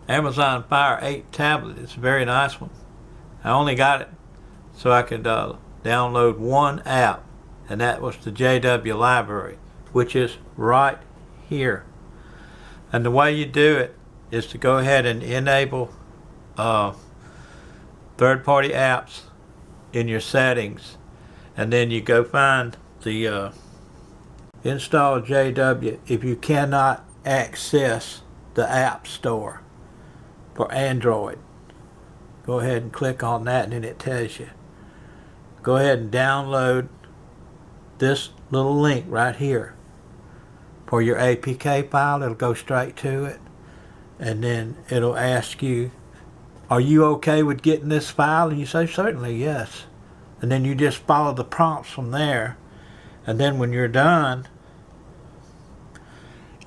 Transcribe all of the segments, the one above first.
Amazon Fire 8 tablet. It's a very nice one. I only got it so I could download one app, and that was the JW Library, which is right here. And the way you do it is to go ahead and enable third-party apps in your settings, and then you go find the install JW if you cannot access the App Store for Android. Go ahead and click on that, and then it tells you. Go ahead and download this little link right here for your APK file. It'll go straight to it, and then it'll ask you, are you okay with getting this file? And you say, certainly, yes. And then you just follow the prompts from there, and then when you're done,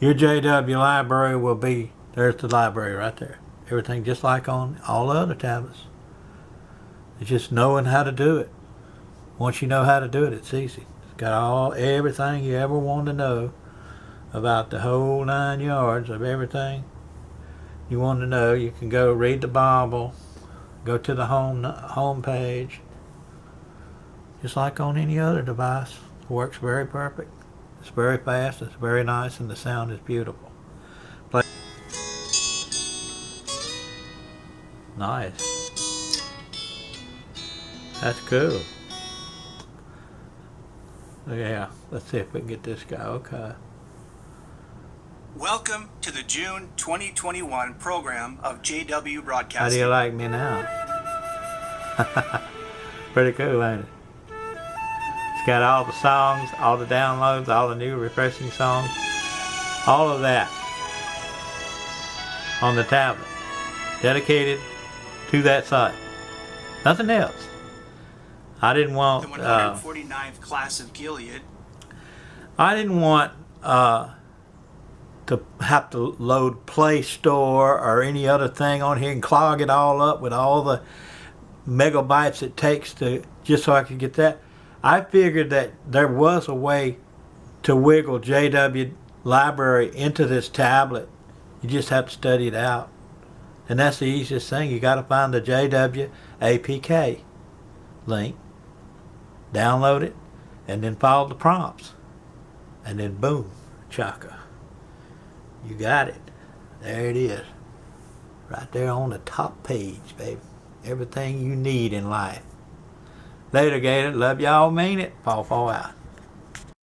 your JW library will be, there's the library right there. Everything just like on all the other tablets. It's just knowing how to do it. Once you know how to do it, it's easy. It's got everything you ever want to know about the whole 9 yards of everything you want to know. You can go read the Bible, go to the home page, just like on any other device. It works very perfect. It's very fast, it's very nice, and the sound is beautiful. Nice. That's cool. Yeah, let's see if we can get this guy. Okay. Welcome to the June 2021 program of JW Broadcasting. How do you like me now? Pretty cool, ain't it? It's got all the songs, all the downloads, all the new refreshing songs, all of that on the tablet, dedicated to that site. Nothing else. I didn't want the 149th class of Gilead. I didn't want to have to load Play Store or any other thing on here and clog it all up with all the megabytes it takes to just so I could get that. I figured that there was a way to wiggle JW Library into this tablet. You just have to study it out. And that's the easiest thing. You got to find the JW APK link, download it, and then follow the prompts. And then boom, chaka. You got it. There it is. Right there on the top page, baby. Everything you need in life. Later, Gator. Love y'all. Mean it. Paw out.